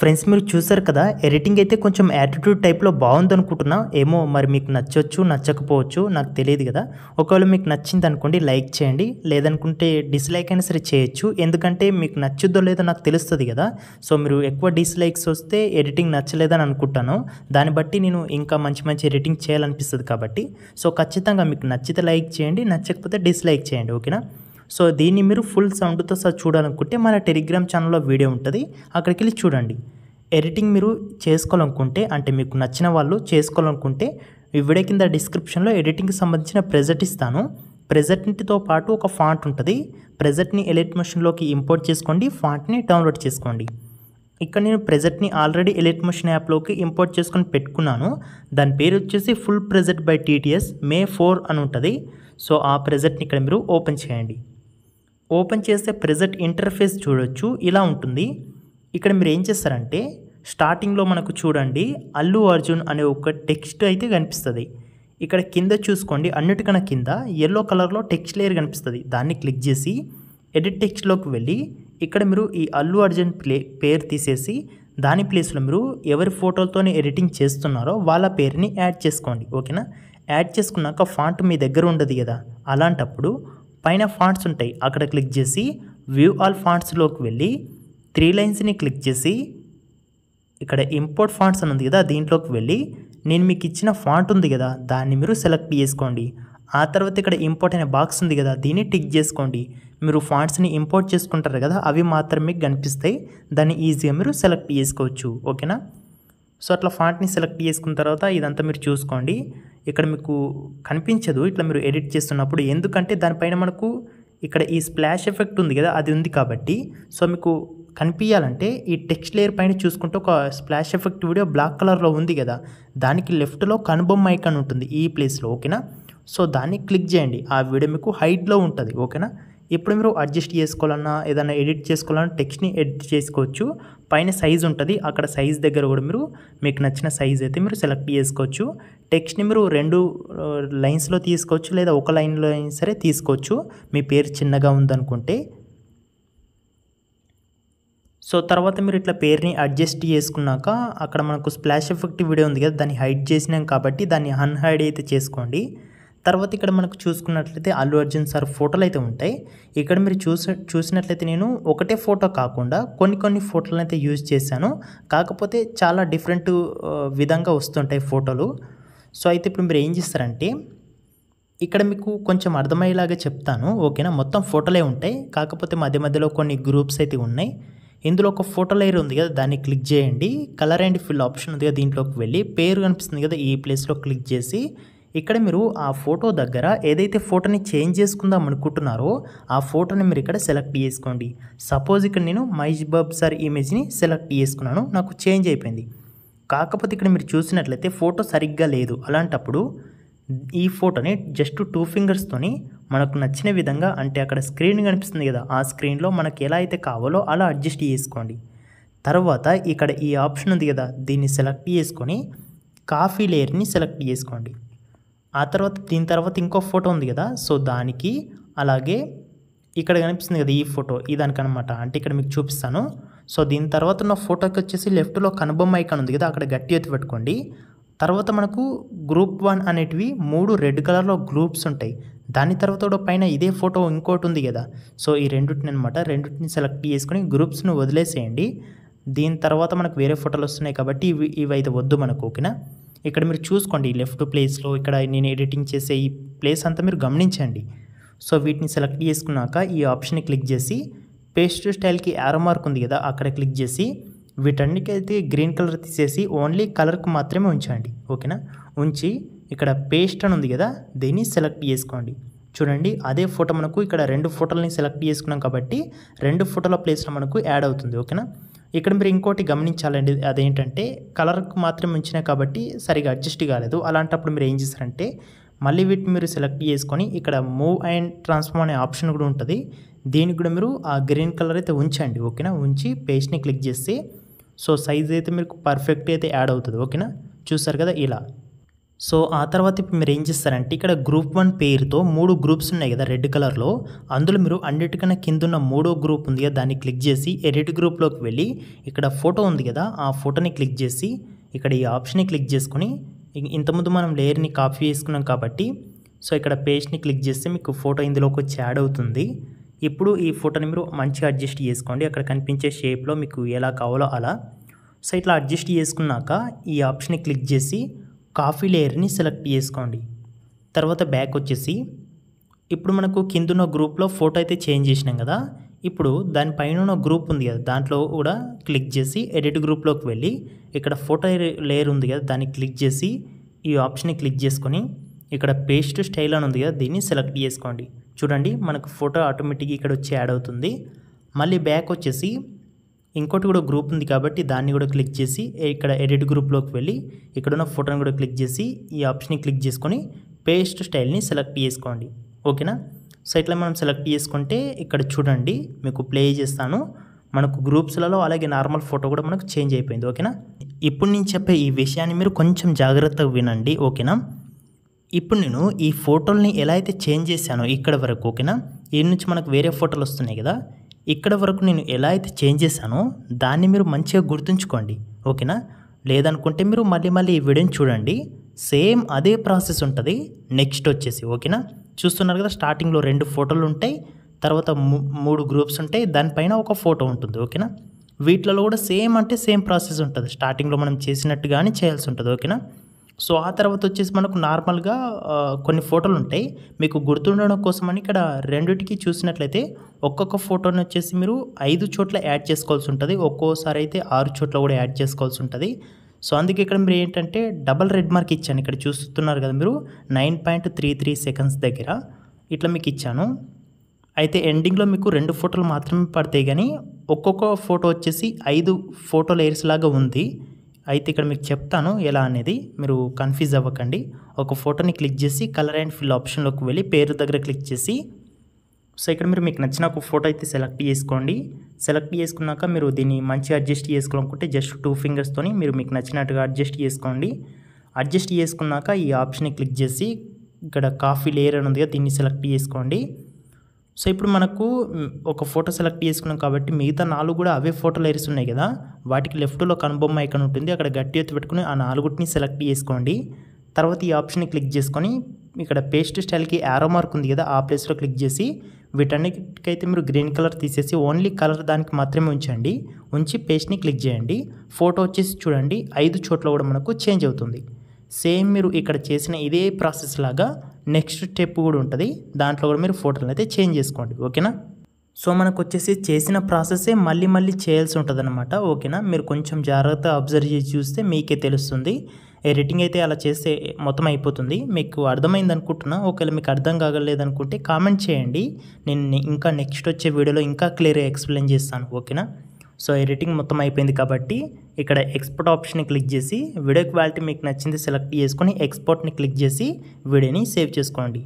Friends మీరు చూసారు కదా, ఎడిటింగ్ అయితే కొంచెం యాటిట్యూడ్ టైప్‌లో బావుందనుకుంటున్నా. ఏమో మరి మీకు నచ్చొచ్చు, నచ్చకపోవచ్చు నాకు తెలీదు గదా! ఒకవేళ మీకు నచ్చిందనుకోండి లైక్ చేయండి. లేదనుకుంటే డిస్‌లైక్ అయినా సరే చేయొచ్చు. ఎందుకంటే మీకు నచ్చుద్దో లేదో నాకు తెలుస్తది గదా! సో, మీరు ఎక్కువ డిస్‌లైక్స్ వస్తే ఎడిటింగ్ నచ్చలేదని అనుకుంటాను. దాన్ని బట్టి నేను ఇంకా మంచి మంచి ఎడిటింగ్ చేయాలనిపిస్తది కాబట్టి. సో, ఖచ్చితంగా మీకు నచ్చితే లైక్ చేయండి. నచ్చకపోతే డిస్‌లైక్ చేయండి. ఓకేనా? సో, దీన్ని మీరు ఫుల్ సౌండ్‌తో సహా చూడాలనుకుంటే మన టెలిగ్రామ్ ఛానెల్‌లో వీడియో ఉంటది. అక్కడికెళ్ళి చూడండి. ఎడిటింగ్ మీరు చేసుకోవాలనుకుంటే అంటే మీకు నచ్చిన వాళ్ళు చేసుకోవాలనుకుంటే ఈ వీడియో కింద డిస్క్రిప్షన్‌లో ఎడిటింగ్‌కి సంబంధించిన ప్రెజెంట్ ఇస్తాను. ప్రెజెంట్‌తో పాటు ఒక ఫాంట్ ఉంటది. ప్రెజెంట్‌ని ఎలిట్ మోషన్‌లోకి ఇంపోర్ట్ చేసుకోండి. ఫాంట్‌ని డౌన్‌లోడ్ చేసుకోండి. ఇక్కడ నేను ప్రెజెంట్‌ని ఆల్రెడీ ఎలిట్ మోషన్ యాప్‌లోకి ఇంపోర్ట్ చేసుకొని పెట్టుకున్నాను. దాని పేరు వచ్చేసి ఫుల్ ప్రెజెంట్ బై టీటీఎస్ మే 4 అని ఉంటది. సో, ఆ ప్రెజెంట్‌ని ఇక్కడ మీరు ఓపెన్ చేయండి. ఓపెన్ చేస్తే ప్రెజెంట్ ఇంటర్ఫేస్ చూడొచ్చు. ఇలా ఉంటుంది. ఇక్కడ మీరు ఏం చేస్తారంటే స్టార్టింగ్‌లో మనకు చూడండి అల్లు అర్జున్ అనే ఒక టెక్స్ట్ అయితే కనిపిస్తది. ఇక్కడ కింద చూసుకోండి అన్నిటికన్నా కింద యెల్లో కలర్‌లో టెక్స్ట్ లేయర్ కనిపిస్తది. దాన్ని క్లిక్ చేసి ఎడిట్ టెక్స్ట్‌లోకి వెళ్ళి ఇక్కడ మీరు ఈ అల్లు అర్జున్ పేరు తీసేసి దాని ప్లేస్‌లో మీరు ఎవరి ఫోటోలతోని ఎడిటింగ్ చేస్తున్నారో వాళ్ళ పేరుని యాడ్ చేసుకోండి. ఓకేనా? యాడ్ చేసుకున్నాక ఫాంట్ మీ దగ్గర ఉండదు కదా! అలాంటప్పుడు పైన ఫాంట్స్ ఉంటాయి. అక్కడ క్లిక్ చేసి వ్యూ ఆల్ ఫాంట్స్‌లోకి వెళ్ళి 3 లైన్స్‌ని క్లిక్ చేసి ఇక్కడ ఇంపోర్ట్ ఫాంట్స్ అని ఉంది కదా! దీంట్లోకి వెళ్ళి నేను మీకు ఇచ్చిన ఫాంట్ ఉంది కదా! దాన్ని మీరు సెలెక్ట్ చేసుకోండి. ఆ తర్వాత ఇక్కడ ఇంపోర్ట్ అనే బాక్స్ ఉంది కదా! దీన్ని టిక్ చేసుకోండి. మీరు ఫాంట్స్‌ని ఇంపోర్ట్ చేసుకుంటారు కదా! అవి మాత్రమే మీకు కనిపిస్తాయి. దాన్ని ఈజీగా మీరు సెలెక్ట్ చేసుకోవచ్చు. ఓకేనా? సో, అట్లా ఫాంట్‌ని సెలెక్ట్ చేసుకున్న తర్వాత ఇదంతా మీరు చూసుకోండి. ఇక్కడ మీకు కనిపించదు ఇట్లా మీరు ఎడిట్ చేస్తున్నప్పుడు. ఎందుకంటే దానిపైన మనకు ఇక్కడ ఈ స్ప్లాష్ ఎఫెక్ట్ ఉంది కదా! అది ఉంది కాబట్టి సో, మీకు కనిపియాలంటే ఈ టెక్స్ట్ లేయర్ పైన చూసుకుంటే ఒక స్ప్లాష్ ఎఫెక్ట్ వీడియో బ్లాక్ కలర్‌లో ఉంది కదా! దానికి లెఫ్ట్‌లో కనుబొమ్మ ఐకాన్ ఉంటుంది ఈ ప్లేస్‌లో. ఓకేనా? సో, దాన్ని క్లిక్ చేయండి. ఆ వీడియో మీకు హైడ్‌లో ఉంటది. ఓకేనా? ఇప్పుడు మీరు అడ్జస్ట్ చేసుకోవాలన్నా ఏదైనా ఎడిట్ చేసుకోవాలన్నా టెక్స్ట్‌ని ఎడిట్ చేసుకోవచ్చు. పైన సైజ్ ఉంటది. అక్కడ సైజ్ దగ్గర కూడా మీరు మీకు నచ్చిన సైజ్ అయితే మీరు సెలెక్ట్ చేసుకోవచ్చు. టెక్స్ట్‌ని మీరు 2 లైన్స్‌లో తీసుకోవచ్చు లేదా ఒక లైన్‌లో అయినా సరే తీసుకోవచ్చు. మీ పేరు చిన్నగా ఉందనుకుంటే. సో, తర్వాత మీరు ఇట్లా పేరుని అడ్జస్ట్ చేసుకున్నాక అక్కడ మనకు స్ప్లాష్ ఎఫెక్ట్ వీడియో ఉంది కదా! దాన్ని హైడ్ చేసినాం కాబట్టి దాన్ని అన్‌హైడ్ అయితే చేసుకోండి. తర్వాత ఇక్కడ మనకు చూసుకున్నట్లయితే అల్లు అర్జున్ సార్ ఫోటోలు అయితే ఉంటాయి. ఇక్కడ మీరు చూసినట్లయితే నేను ఒకటే ఫోటో కాకుండా కొన్ని ఫోటోలను అయితే యూజ్ చేశాను. కాకపోతే చాలా డిఫరెంట్ విధంగా వస్తుంటాయి ఫోటోలు. సో, అయితే ఇప్పుడు మీరు ఏం చేస్తారంటే ఇక్కడ మీకు కొంచెం అర్థమయ్యేలాగా చెప్తాను. ఓకేనా? మొత్తం ఫోటోలే ఉంటాయి. కాకపోతే మధ్య మధ్యలో కొన్ని గ్రూప్స్ అయితే ఉన్నాయి. ఇందులో ఒక ఫోటో లేయర్ ఉంది కదా! దాన్ని క్లిక్ చేయండి. కలర్ అండ్ ఫిల్ ఆప్షన్ ఉంది కదా! దీంట్లోకి వెళ్ళి పేరు కనిపిస్తుంది కదా! ఈ ప్లేస్‌లో క్లిక్ చేసి ఇక్కడ మీరు ఆ ఫోటో దగ్గర ఏదైతే ఫోటోని చేంజ్ చేసుకుందాం అనుకుంటున్నారో ఆ ఫోటోని మీరు ఇక్కడ సెలెక్ట్ చేసుకోండి. సపోజ్ ఇక్కడ నేను మహేష్ బాబు సార్ ఇమేజ్‌ని సెలెక్ట్ చేసుకున్నాను. నాకు చేంజ్ అయిపోయింది. కాకపోతే ఇక్కడ మీరు చూసినట్లయితే ఫోటో సరిగ్గా లేదు. అలాంటప్పుడు ఈ ఫోటోని జస్ట్ 2 ఫింగర్స్‌తోని మనకు నచ్చిన విధంగా అంటే అక్కడ స్క్రీన్ కనిపిస్తుంది కదా! ఆ స్క్రీన్‌లో మనకు ఎలా అయితే కావాలో అలా అడ్జస్ట్ చేసుకోండి. తర్వాత ఇక్కడ ఈ ఆప్షన్ ఉంది కదా! దీన్ని సెలెక్ట్ చేసుకొని కాఫీ లేయర్‌ని సెలెక్ట్ చేసుకోండి. ఆ తర్వాత దీని తర్వాత ఇంకో ఫోటో ఉంది కదా! సో, దానికి అలాగే ఇక్కడ కనిపిస్తుంది కదా! ఈ ఫోటో ఇదానికనమాట. అంటే ఇక్కడ మీకు చూపిస్తాను. సో, దీని తర్వాత ఉన్న ఫోటోకి వచ్చేసి లెఫ్ట్‌లో కనుబొమ్మ ఐకాన్ ఉంది కదా! అక్కడ గట్టిగా ఎత్తి పట్టుకోండి. తర్వాత మనకు గ్రూప్ 1 అనేటివి 3 రెడ్ కలర్‌లో గ్రూప్స్ ఉంటాయి. దాని తర్వాత కూడా పైన ఇదే ఫోటో ఇంకోటి ఉంది కదా! సో, ఈ రెండిటిననమాట. రెండిటిని సెలెక్ట్ చేసుకొని గ్రూప్స్‌ని వదిలేసేయండి. దీని తర్వాత మనకు వేరే ఫోటోలు వస్తున్నాయి కాబట్టి ఇవైతే వద్దు మనకు. ఓకేనా? ఇక్కడ మీరు చూసుకోండి లెఫ్ట్ ప్లేస్‌లో ఇక్కడ నేను ఎడిటింగ్ చేసే ఈ ప్లేస్ అంతా మీరు గమనించండి. సో, వీటిని సెలెక్ట్ చేసుకున్నాక ఈ ఆప్షన్‌ని క్లిక్ చేసి పేస్ట్ స్టైల్‌కి యారో మార్క్ ఉంది కదా! అక్కడ క్లిక్ చేసి వీటన్నిటికైతే గ్రీన్ కలర్ తీసేసి ఓన్లీ కలర్‌కి మాత్రమే ఉంచండి. ఓకేనా? ఉంచి ఇక్కడ పేస్ట్ అని ఉంది కదా! దీన్ని సెలెక్ట్ చేసుకోండి. చూడండి అదే ఫోటో మనకు ఇక్కడ 2 ఫోటోలని సెలెక్ట్ చేసుకున్నాం కాబట్టి 2 ఫోటోల ప్లేస్‌లో మనకు యాడ్ అవుతుంది. ఓకేనా? ఇక్కడ మీరు ఇంకోటి గమనించాలండి. అదేంటంటే కలర్‌కి మాత్రమే ఉంచినా కాబట్టి సరిగ్గా అడ్జస్ట్ కాలేదు. అలాంటప్పుడు మీరు ఏం చేస్తారంటే మళ్ళీ వీటిని మీరు సెలెక్ట్ చేసుకొని ఇక్కడ మూవ్ అండ్ ట్రాన్స్ఫార్మ్ అనే ఆప్షన్ కూడా ఉంటుంది. దీనికి కూడా మీరు ఆ గ్రీన్ కలర్ అయితే ఉంచండి. ఓకేనా? ఉంచి పేస్ట్‌ని క్లిక్ చేస్తే సో, సైజ్ అయితే మీకు పర్ఫెక్ట్ అయితే యాడ్ అవుతుంది. ఓకేనా? చూసారు కదా ఇలా. సో ఆ తర్వాత ఇప్పుడు మీరు ఏం చేస్తారంటే ఇక్కడ గ్రూప్ 1 పేరుతో 3 గ్రూప్స్ ఉన్నాయి కదా రెడ్ కలర్లో. అందులో మీరు అన్నిటికన్నా కిందున్న మూడో గ్రూప్ ఉంది కదా దాన్ని క్లిక్ చేసి ఎడిట్ గ్రూప్లోకి వెళ్ళి ఇక్కడ ఫోటో ఉంది కదా ఆ ఫోటోని క్లిక్ చేసి ఇక్కడ ఈ ఆప్షన్ని క్లిక్ చేసుకొని ఇంతకుముందు మనం లేయర్ని కాపీ చేసుకున్నాం కాబట్టి సో ఇక్కడ పేస్ట్ని క్లిక్ చేస్తే మీకు ఫోటో ఇందులోకి వచ్చి యాడ్ అవుతుంది. ఇప్పుడు ఈ ఫోటోని మీరు మంచిగా అడ్జస్ట్ చేసుకోండి అక్కడ కనిపించే షేప్లో మీకు ఎలా కావాలో అలా. సో ఇట్లా అడ్జస్ట్ చేసుకున్నాక ఈ ఆప్షన్ని క్లిక్ చేసి కాఫీ లేయర్ని సెలెక్ట్ చేసుకోండి. తర్వాత బ్యాక్ వచ్చేసి ఇప్పుడు మనకు కిందున్న గ్రూప్లో ఫోటో అయితే చేంజ్ చేసినాం కదా. ఇప్పుడు దానిపైన ఉన్న గ్రూప్ ఉంది కదా దాంట్లో కూడా క్లిక్ చేసి ఎడిట్ గ్రూప్లోకి వెళ్ళి ఇక్కడ ఫోటో లేయర్ ఉంది కదా దాన్ని క్లిక్ చేసి ఈ ఆప్షన్ని క్లిక్ చేసుకొని ఇక్కడ పేస్ట్ స్టైల్ అని ఉంది కదా దీన్ని సెలెక్ట్ చేసుకోండి. చూడండి మనకు ఫోటో ఆటోమేటిక్గా ఇక్కడ వచ్చి యాడ్ అవుతుంది. మళ్ళీ బ్యాక్ వచ్చేసి ఇంకోటి కూడా గ్రూప్ ఉంది కాబట్టి దాన్ని కూడా క్లిక్ చేసి ఇక్కడ ఎడిట్ గ్రూప్లోకి వెళ్ళి ఇక్కడ ఉన్న ఫోటోని కూడా క్లిక్ చేసి ఈ ఆప్షన్ని క్లిక్ చేసుకొని పేస్ట్ స్టైల్ని సెలెక్ట్ చేసుకోండి. ఓకేనా. సో ఇట్లా మనం సెలెక్ట్ చేసుకుంటే ఇక్కడ చూడండి మీకు ప్లే చేస్తాను. మనకు గ్రూప్స్లలో అలాగే నార్మల్ ఫోటో కూడా మనకు చేంజ్ అయిపోయింది. ఓకేనా. ఇప్పుడు నేను చెప్పే ఈ విషయాన్ని మీరు కొంచెం జాగ్రత్తగా వినండి. ఓకేనా. ఇప్పుడు నేను ఈ ఫోటోల్ని ఎలా అయితే చేంజ్ చేశానో ఇక్కడ వరకు ఓకేనా ఈ నుంచి మనకు వేరే ఫోటోలు వస్తున్నాయి కదా ఇక్కడ వరకు నేను ఎలా అయితే చేంజ్ చేశానో దాన్ని మీరు మంచిగా గుర్తుంచుకోండి. ఓకేనా. లేదనుకుంటే మీరు మళ్ళీ ఈ వీడియోని చూడండి సేమ్ అదే ప్రాసెస్ ఉంటుంది. నెక్స్ట్ వచ్చేసి ఓకేనా చూస్తున్నారు కదా స్టార్టింగ్లో 2 ఫోటోలు ఉంటాయి తర్వాత 3 గ్రూప్స్ ఉంటాయి దానిపైన ఒక ఫోటో ఉంటుంది. ఓకేనా. వీటిలో కూడా సేమ్ అంటే సేమ్ ప్రాసెస్ ఉంటుంది. స్టార్టింగ్లో మనం చేసినట్టుగానే చేయాల్సి ఉంటుంది. ఓకేనా. సో ఆ తర్వాత వచ్చేసి మనకు నార్మల్గా కొన్ని ఫోటోలు ఉంటాయి మీకు గుర్తుండడం కోసమని ఇక్కడ రెండిటికి చూసినట్లయితే ఒక్కొక్క ఫోటోని వచ్చేసి మీరు 5 చోట్ల యాడ్ చేసుకోవాల్సి ఉంటుంది. ఒక్కోసారి అయితే 6 చోట్ల కూడా యాడ్ చేసుకోవాల్సి ఉంటుంది. సో అందుకే ఇక్కడ మీరు ఏంటంటే డబల్ రెడ్ మార్క్ ఇచ్చాను. ఇక్కడ చూస్తున్నారు కదా మీరు 9.33 సెకండ్స్ దగ్గర ఇట్లా మీకు ఇచ్చాను. అయితే ఎండింగ్లో మీకు 2 ఫోటోలు మాత్రమే పడతాయి కానీ ఒక్కొక్క ఫోటో వచ్చేసి 5 ఫోటో లేయర్స్ లాగా ఉంది. అయితే ఇక్కడ మీకు చెప్తాను ఎలా అనేది మీరు కన్ఫ్యూజ్ అవ్వకండి. ఒక ఫోటోని క్లిక్ చేసి కలర్ అండ్ ఫిల్ ఆప్షన్లోకి వెళ్ళి పేరు దగ్గర క్లిక్ చేసి సో ఇక్కడ మీరు మీకు నచ్చిన ఒక ఫోటో అయితే సెలెక్ట్ చేసుకోండి. సెలెక్ట్ చేసుకున్నాక మీరు దీన్ని మంచిగా అడ్జస్ట్ చేసుకోవాలనుకుంటే జస్ట్ 2 ఫింగర్స్తోని మీరు మీకు నచ్చినట్టుగా అడ్జస్ట్ చేసుకోండి. అడ్జస్ట్ చేసుకున్నాక ఈ ఆప్షన్ని క్లిక్ చేసి ఇక్కడ కాఫీ లేయర్ అని ఉంది కదా దీన్ని సెలెక్ట్ చేసుకోండి. సో ఇప్పుడు మనకు ఒక ఫోటో సెలెక్ట్ చేసుకున్నాం కాబట్టి మిగతా 4 కూడా అవే ఫోటో లేయర్స్ ఉన్నాయి కదా వాటికి లెఫ్ట్లో కనుబొమ్మ ఐకాన్ ఉంటుంది అక్కడ గట్టి ఎత్తి పెట్టుకుని ఆ 4ని సెలెక్ట్ చేసుకోండి. తర్వాత ఈ ఆప్షన్ని క్లిక్ చేసుకొని ఇక్కడ పేస్ట్ స్టైల్కి యారో మార్క్ ఉంది కదా ఆ ప్లేస్లో క్లిక్ చేసి వీటన్నిటికైతే మీరు గ్రీన్ కలర్ తీసేసి ఓన్లీ కలర్ దానికి మాత్రమే ఉంచండి. ఉంచి పేస్ట్ని క్లిక్ చేయండి. ఫోటో వచ్చేసి చూడండి 5 చోట్ల కూడా మనకు చేంజ్ అవుతుంది. సేమ్ మీరు ఇక్కడ చేసిన ఇదే ప్రాసెస్ లాగా నెక్స్ట్ స్టెప్ కూడా ఉంటుంది. దాంట్లో కూడా మీరు ఫోటోలను అయితే చేంజ్ చేసుకోండి. ఓకేనా. సో మనకు వచ్చేసి చేసిన ప్రాసెసే మళ్ళీ చేయాల్సి ఉంటుంది అనమాట. ఓకేనా. మీరు కొంచెం జాగ్రత్తగా అబ్జర్వ్ చేసి చూస్తే మీకే తెలుస్తుంది. ఎడిటింగ్ అయితే అలా చేస్తే మొత్తం అయిపోతుంది. మీకు అర్థమైంది అనుకుంటున్నా. ఒకవేళ మీకు అర్థం కాగలేదు అనుకుంటే కామెంట్ చేయండి. నేను ఇంకా నెక్స్ట్ వచ్చే వీడియోలో ఇంకా క్లియర్గా ఎక్స్ప్లెయిన్ చేస్తాను. ఓకేనా. సో ఎడిటింగ్ మొత్తం అయిపోయింది కాబట్టి ఇక్కడ ఎక్స్పోర్ట్ ఆప్షన్ని క్లిక్ చేసి వీడియో క్వాలిటీ మీకు నచ్చింది సెలెక్ట్ చేసుకొని ఎక్స్పోర్ట్ని క్లిక్ చేసి వీడియోని సేవ్ చేసుకోండి.